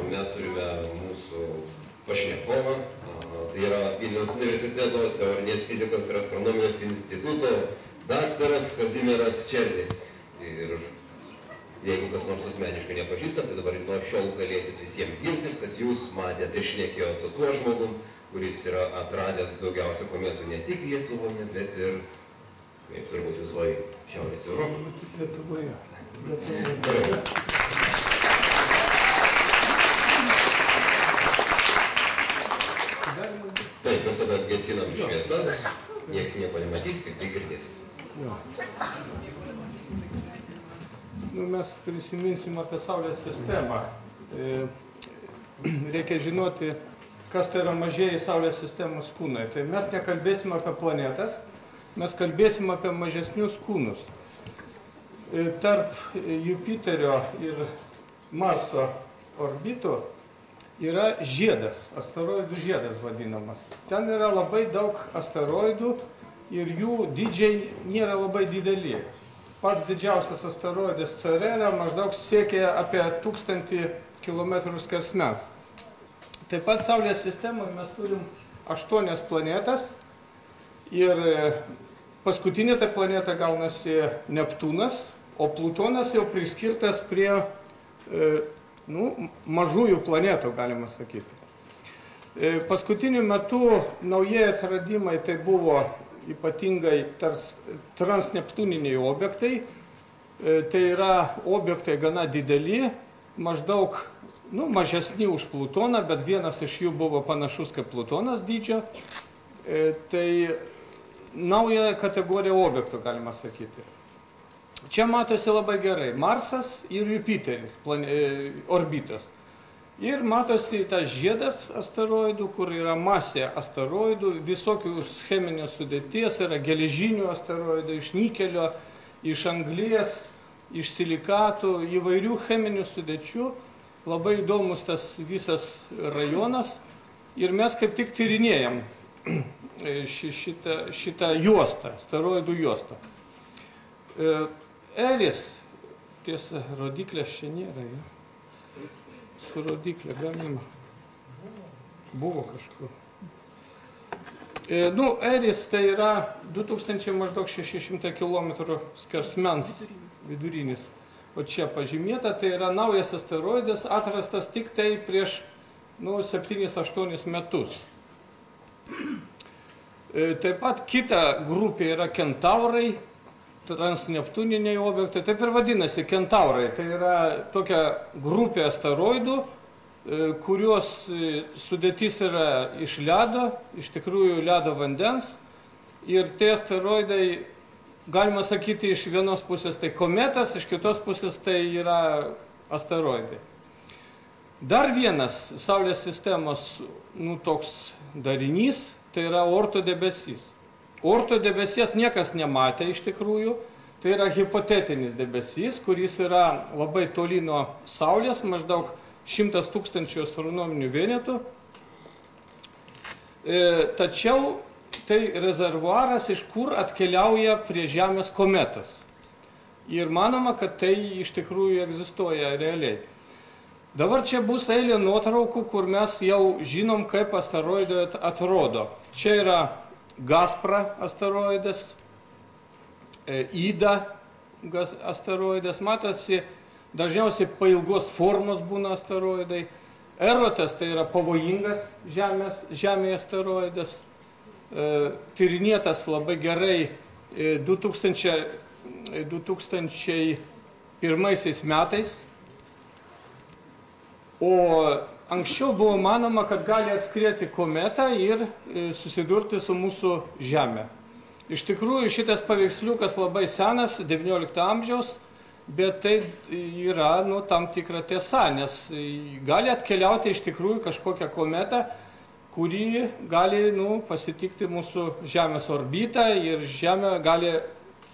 mes turime mūsų pašnekovą. Tai yra Vilniaus universiteto teorinės fizikos ir astronomijos instituto daktaras Kazimieras Černis. Ir jeigu kas nors asmeniškai nepažįstat, tai dabar nuo šiol galėsit visiems girtis, kad jūs matėt ir šnekėjot su tuo žmogum, kuris yra atradęs daugiausia kometų ne tik Lietuvoje, bet ir, kaip turbūt visoje Šiaurės Europoje. Lietuvoje. Taip, ir tada gesinam šviesas, nieks nieko nematys, tik tai girdės. Mes prisiminsim apie Saulės sistemą. Reikia žinoti, kas tai yra mažieji Saulės sistemos kūnai. Tai mes nekalbėsim apie planetas, mes kalbėsim apie mažesnius kūnus. Tarp Jupiterio ir Marso orbitų yra žiedas, asteroidų žiedas vadinamas. Ten yra labai daug asteroidų ir jų dydžiai nėra labai dideli. Pats didžiausias asteroidas Cerera maždaug siekia apie 1000 km skersmens. Taip pat Saulės sistemoje mes turim 8 planetas ir paskutinė ta planeta gaunasi Neptūnas, o Plutonas jau priskirtas prie mažųjų planetų, galima sakyti. Paskutiniu metu naujieji atradimai tai buvo ypatingai transneptūniniai objektai. Tai yra objektai gana dideli, maždaug mažesni už Plutoną, bet vienas iš jų buvo panašus kaip Plutonas dydžio. Tai nauja kategorija objektų, galima sakyti. Čia matosi labai gerai Marsas ir Jupiteris, orbitos. Ir matosi tas žiedas asteroidų, kur yra masė asteroidų, visokių cheminės sudėties, yra geležinių asteroidų, iš nikelio, iš anglies, iš silikatų, įvairių cheminių sudėčių. Labai įdomus tas visas rajonas. Ir mes kaip tik tyrinėjam šitą juostą, asteroidų juostą. Eris, tiesa, rodiklės čia nėra, ja? Su rodiklė galima. Buvo kažkur. Eris tai yra 2600 km skersmens vidurinis. O čia pažymėta, tai yra naujas asteroidas, atrastas tik tai prieš 7-8 metus. Taip pat kita grupė yra Kentaurai, transneptūniniai objektai, taip ir vadinasi Kentaurai. Tai yra tokia grupė asteroidų, kurios sudėtis yra iš ledo, iš tikrųjų ledo vandens. Ir tie asteroidai, galima sakyti, iš vienos pusės tai kometas, iš kitos pusės tai yra asteroidai. Dar vienas Saulės sistemos toks darinys, tai yra Oorto debesis. Oorto debesies niekas nematė iš tikrųjų, tai yra hipotetinis debesis, kuris yra labai toli nuo Saulės, maždaug 100 000 astronominių vienetų. Tačiau tai rezervuaras, iš kur atkeliauja prie Žemės kometos. Ir manoma, kad tai iš tikrųjų egzistuoja realiai. Dabar čia bus eilė nuotraukų, kur mes jau žinom, kaip asteroidai atrodo. Čia yra Gaspra asteroidas, Ida asteroidas, matosi, dažniausiai pailgos formos būna asteroidai. Erotas tai yra pavojingas Žemėje asteroidas, tyrinėtas labai gerai 2001 metais. O anksčiau buvo manoma, kad gali atskrieti kometą ir susidurti su mūsų Žemė. Iš tikrųjų, šitas paveiksliukas labai senas, 19 amžiaus, bet tai yra tam tikra tiesa, nes gali atkeliauti iš tikrųjų kažkokią kometą, kuri gali pasitikti mūsų Žemės orbitą ir Žemė gali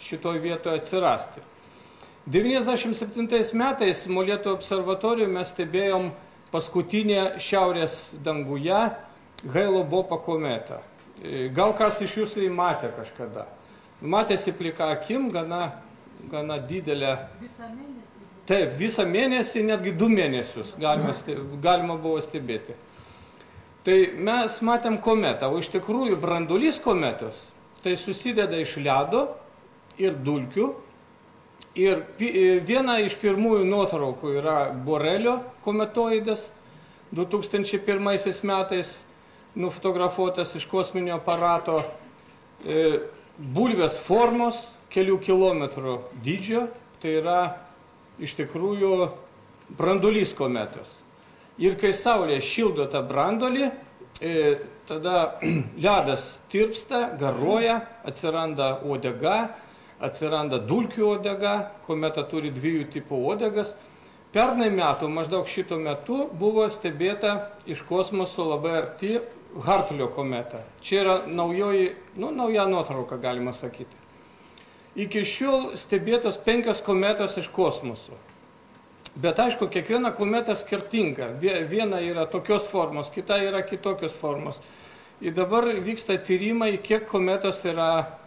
šitoje vietoje atsirasti. 1997 metais Molėtų observatorijoje mes stebėjom paskutinę šiaurės danguje Hale-Bopp kometą. Gal kas iš jūsų jį matė kažkada? Matėsi plika akim, gana didelė. Taip, visą mėnesį, netgi 2 mėnesius galima buvo stebėti. Tai mes matėm kometą, o iš tikrųjų branduolys kometos tai susideda iš ledo ir dulkių. Ir viena iš pirmųjų nuotraukų yra Borelio kometoidas 2001 metais nufotografuotas iš kosminio aparato, bulvės formos kelių kilometrų dydžio, tai yra iš tikrųjų branduolys kometos. Ir kai Saulė šildo tą branduolį, tada ledas tirpsta, garuoja, atsiranda uodega, atsiranda dulkių uodega, kometa turi 2 tipų uodegas. Pernai metų, maždaug šito metu, buvo stebėta iš kosmoso labai arti Hartlio kometa. Čia yra nauja nuotrauka, galima sakyti. Iki šiol stebėtos 5 kometos iš kosmoso. Bet aišku, kiekviena kometa skirtinga. Viena yra tokios formos, kita yra kitokios formos. Ir dabar vyksta tyrimai, kiek kometos yra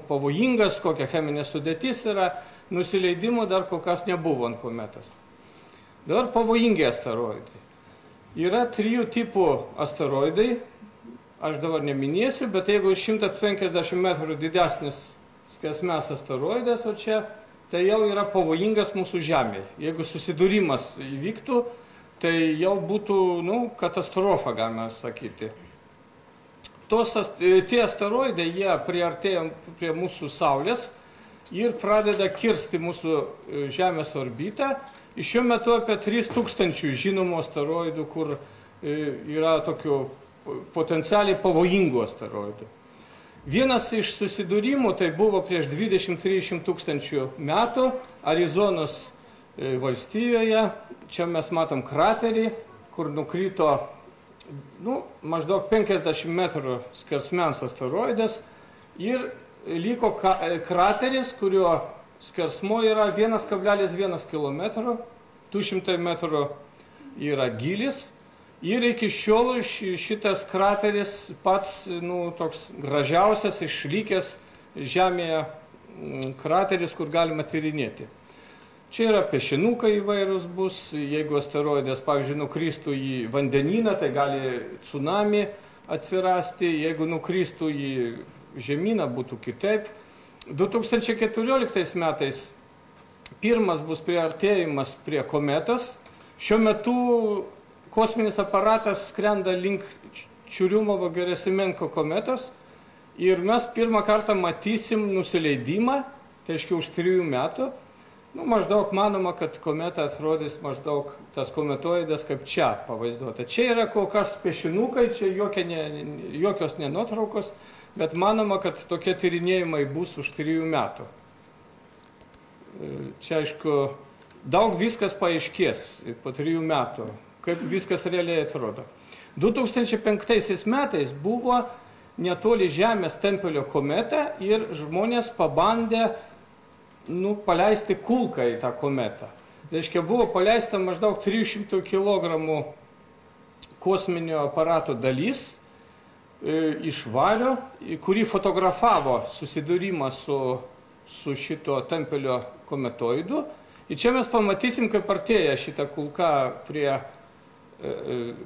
pavojingas, kokia cheminė sudėtis yra, nusileidimo dar kol kas nebuvo ant kometos. Dabar pavojingi asteroidai. Yra 3 tipų asteroidai, aš dabar neminėsiu, bet jeigu 150 metrų didesnis skersmens asteroidas, o čia, tai jau yra pavojingas mūsų Žemėje. Jeigu susidūrimas įvyktų, tai jau būtų katastrofa, galima sakyti. Tie asteroidai, jie priartėja prie mūsų Saulės ir pradeda kirsti mūsų Žemės orbitą. Šiuo metu apie 3000 žinomų asteroidų, kur yra tokių potencialiai pavojingų asteroidų. Vienas iš susidūrimų tai buvo prieš 20-30 tūkstančių metų Arizonos valstijoje. Čia mes matom kraterį, kur nukrito maždaug 50 metrų skersmens asteroidas ir liko krateris, kurio skersmuo yra 1,1 km, 200 metrų yra gylis. Ir iki šiol šitas krateris pats toks gražiausias, išlikęs Žemėje krateris, kur galima tyrinėti. Čia yra piešinukai įvairūs bus, jeigu asteroidas, pavyzdžiui, nukristų į vandenyną, tai gali tsunami atsirasti, jeigu nukristų į žemyną, būtų kitaip. 2014 metais pirmas bus priartėjimas prie kometos. Šiuo metu kosminis aparatas skrenda link Čiuriumovo-Gerasimenko kometos ir mes pirmą kartą matysim nusileidimą, tai aiškiai už 3 metų. Maždaug manoma, kad kometa atrodys maždaug tas kometoidas kaip čia pavaizduota. Čia yra kol kas piešinukai, čia jokios nenuotraukos, bet manoma, kad tokie tyrinėjimai bus už 3 metų. Čia aišku, daug viskas paaiškės po 3 metų. Kaip viskas realiai atrodo. 2005 metais buvo netoli Žemės Tempelio kometa ir žmonės pabandė paleisti kulką į tą kometą. Reiškia, buvo paleista maždaug 300 kg kosminio aparato dalis iš vario, kurį fotografavo susidūrimą su šito Tempelio kometoidu. Ir čia mes pamatysim, kaip artėja šita kulka prie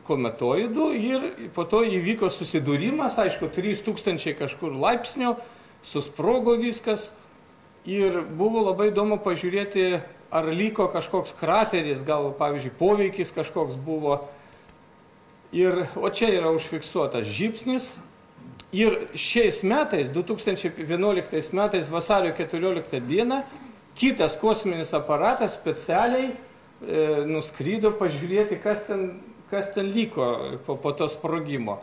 kometoidų ir po to įvyko susidūrimas, aišku, 3000 kažkur laipsnių, susprogo viskas ir buvo labai įdomu pažiūrėti, ar liko kažkoks krateris, gal, pavyzdžiui, poveikis kažkoks buvo. O čia yra užfiksuotas žybsnis ir šiais metais, 2011 metais, vasario 14 dieną, kitas kosminis aparatas specialiai nuskrydo pažiūrėti, kas ten liko po to sprogimo.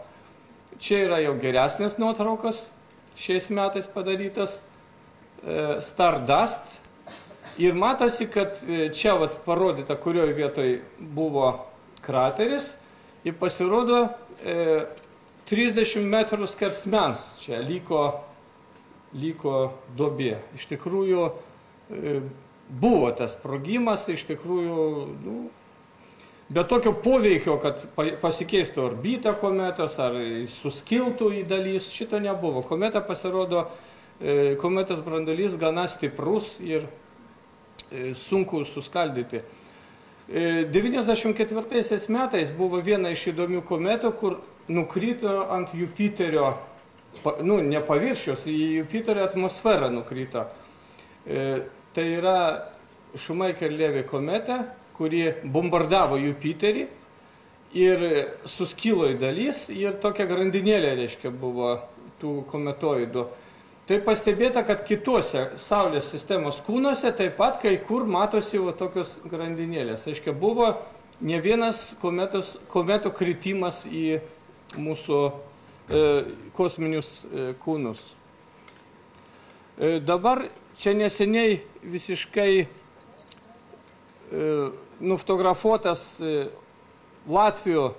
Čia yra jau geresnės nuotraukos, šiais metais padarytas Stardust. Ir matosi, kad čia parodyta, kurioje vietoje buvo krateris. Ir pasirodo 30 metrų skersmens čia liko duobė. Iš tikrųjų, buvo tas sprogimas, iš tikrųjų, be tokio poveikio, kad pasikeistų orbita kometos ar suskiltų į dalys, šito nebuvo. Kometa pasirodo, kometos branduolys gana stiprus ir sunku suskaldyti. 94 metais buvo viena iš įdomių kometų, kur nukrito ant Jupiterio, ne paviršiaus, į Jupiterio atmosferą nukrito. Tai yra Šumaker-Levy kometa, kuri bombardavo Jupiterį ir suskilo į dalis ir tokia grandinėlė, reiškia, buvo tų kometoidų. Tai pastebėta, kad kituose Saulės sistemos kūnuose taip pat kai kur matosi tokios grandinėlės. Reiškia, buvo ne vienas kometų kritimas į mūsų kosminius kūnus. Dabar čia neseniai visiškai nufotografuotas Latvijų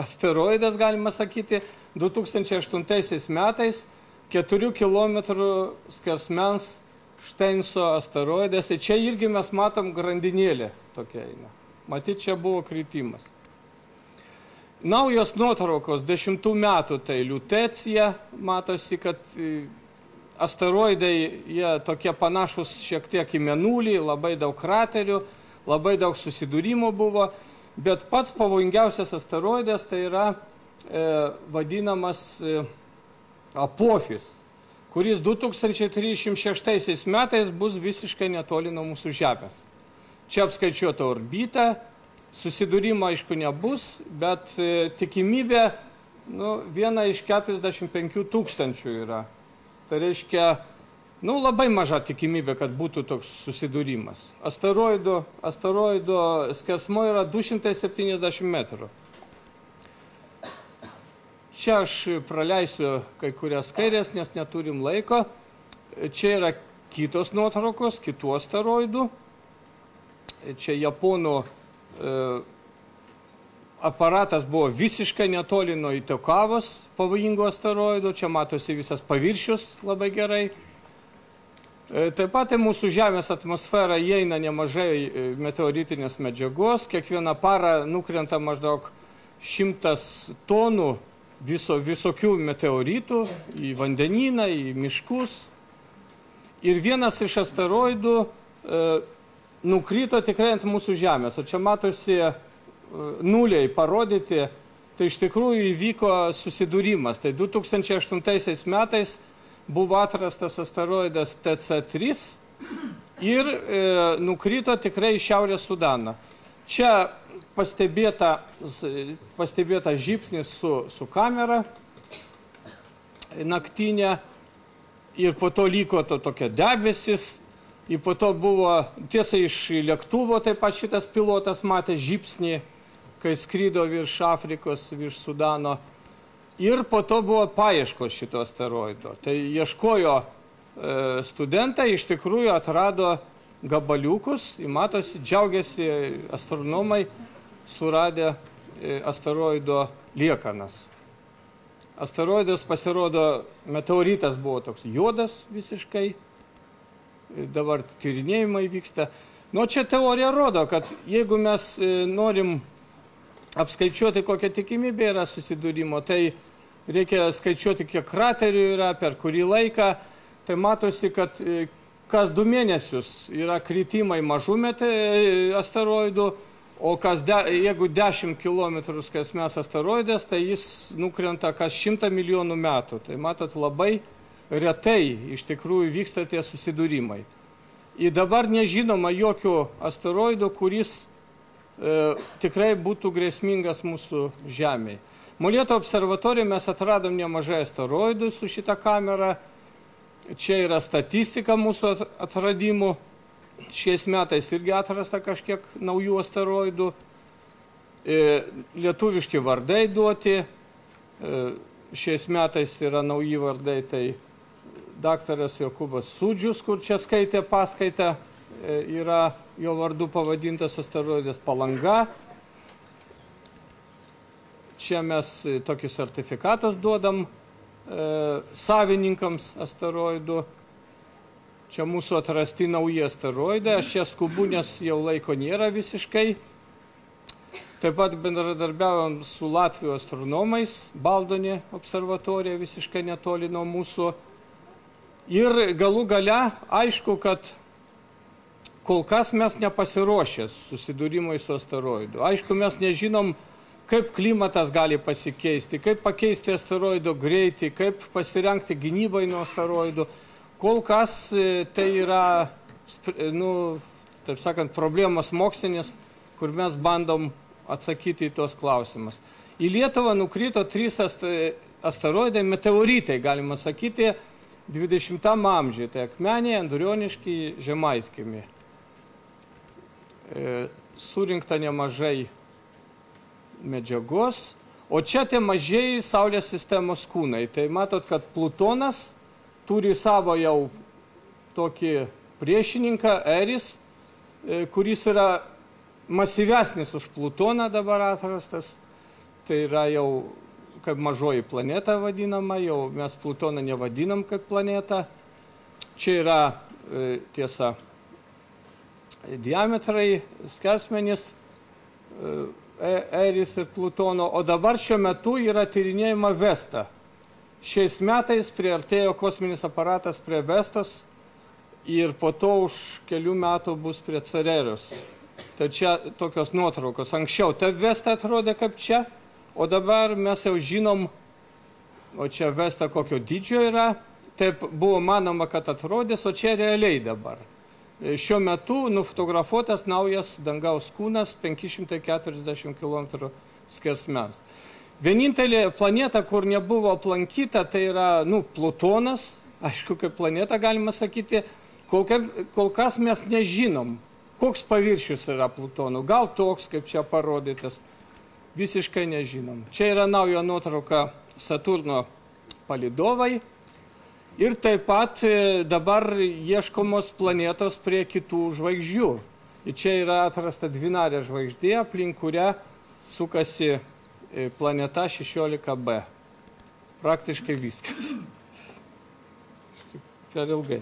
asteroidas, galima sakyti, 2008 metais 4 km skersmens Šteinso asteroidas. Tai čia irgi mes matom grandinėlę tokia eina. Matyt, čia buvo kritimas. Naujos nuotraukos 10 metų, tai Liutecija, matosi, kad asteroidai, jie tokie panašus šiek tiek į Mėnulį, labai daug kraterių, labai daug susidūrimų buvo, bet pats pavojingiausias asteroidas tai yra vadinamas Apophis, kuris 2036 metais bus visiškai netoli nuo mūsų Žemės. Čia apskaičiuota orbita, susidūrimo aišku nebus, bet tikimybė viena iš 45 000 yra. Tai reiškia, labai maža tikimybė, kad būtų toks susidūrimas. Asteroido skersmuo yra 270 metrų. Čia aš praleisiu kai kurias skaidres, nes neturim laiko. Čia yra kitos nuotraukos, kitų asteroidų. Čia Japonų aparatas buvo visiškai netoli nuo Itokavos pavojingo asteroido. Čia matosi visas paviršius labai gerai. Taip pat į mūsų Žemės atmosferą įeina nemažai meteoritinės medžiagos. Kiekvieną parą nukrenta maždaug 100 tonų visokių meteoritų į vandenyną, į miškus. Ir vienas iš asteroidų nukrito tikrai ant mūsų Žemės. O čia matosi nuliai parodyti, tai iš tikrųjų įvyko susidūrimas. Tai 2008 metais buvo atrastas asteroidas TC3 ir nukrito tikrai į Šiaurės Sudaną. Čia pastebėta žybsnis su kamera naktinė ir po to liko tokia debesis ir po to buvo tiesa iš lėktuvo, taip pat šitas pilotas matė žybsnį, kai skrido virš Afrikos, virš Sudano ir po to buvo paieškos šito asteroido. Tai ieškojo studentai, iš tikrųjų atrado gabaliukus, matosi, džiaugiasi astronomai suradę asteroido liekanas. Asteroidas pasirodo, meteoritas buvo toks juodas visiškai, dabar tyrinėjimai vyksta. Čia teorija rodo, kad jeigu mes norim apskaičiuoti, kokia tikimybė yra susidūrimo, tai reikia skaičiuoti, kiek kraterių yra, per kurį laiką. Tai matosi, kad kas 2 mėnesius yra kritimai mažų asteroidų, o jeigu 10 km skersmens asteroidas, tai jis nukrenta kas 100 milijonų metų. Tai matot, labai retai iš tikrųjų vyksta tie susidūrimai. Ir dabar nežinoma jokių asteroidų, kuris tikrai būtų grėsmingas mūsų Žemėje. Molėtų observatorijoje mes atradom nemažai asteroidų su šita kamera. Čia yra statistika mūsų atradimų. Šiais metais irgi atrasta kažkiek naujų asteroidų. Lietuviški vardai duoti. Šiais metais yra nauji vardai, tai daktaras Jokūbas Sudžius, kur čia skaitė paskaitą, yra jo vardu pavadintas asteroidas Palanga. Čia mes tokį sertifikatus duodam savininkams asteroidų. Čia mūsų atrasti nauji asteroidai. Aš čia skubu, nes jau laiko nėra visiškai. Taip pat bendradarbiavom su Latvijos astronomais, Baldonė observatorija visiškai netoli nuo mūsų. Ir galų gale aišku, kad kol kas mes nepasiruošę susidūrimui su asteroidu. Aišku, mes nežinom, kaip klimatas gali pasikeisti, kaip pakeisti asteroido greitį, kaip pasirengti gynybai nuo asteroidų. Kol kas tai yra, taip sakant, problemas mokslinis, kur mes bandom atsakyti į tuos klausimus. Į Lietuvą nukrito 3 asteroidai, meteoritai, galima sakyti, 20 amžiuje, tai Akmenė, Andrioniškiai, Žemaitkiemį. Surinkta nemažai medžiagos, o čia tie mažieji Saulės sistemos kūnai. Tai matot, kad Plutonas turi savo jau tokį priešininką, Eris, kuris yra masyvesnis už Plutoną dabar atrastas. Tai yra jau kaip mažoji planeta vadinama, jau mes Plutoną nevadinam kaip planetą. Čia yra tiesa diametrai, skersmenys Eris ir Plutono, o dabar šiuo metu yra tyrinėjama Vesta. Šiais metais priartėjo kosminis aparatas prie Vestos ir po to už kelių metų bus prie Cereros. Tai čia tokios nuotraukos. Anksčiau ta Vesta atrodė kaip čia, o dabar mes jau žinom, o čia Vesta kokio dydžio yra, taip buvo manoma, kad atrodys, o čia realiai dabar. Šiuo metu nufotografuotas naujas dangaus kūnas 540 km skersmens. Vienintelė planeta, kur nebuvo aplankyta, tai yra Plutonas. Aišku, kaip planeta galima sakyti, kol kas mes nežinom, koks paviršius yra Plutono. Gal toks, kaip čia parodytas, visiškai nežinom. Čia yra nauja nuotrauka Saturno palydovai. Ir taip pat dabar ieškomos planetos prie kitų žvaigždžių. Ir čia yra atrasta dvinarė žvaigždė, aplink kurią sukasi planeta 16b. Praktiškai viskas. Per ilgai.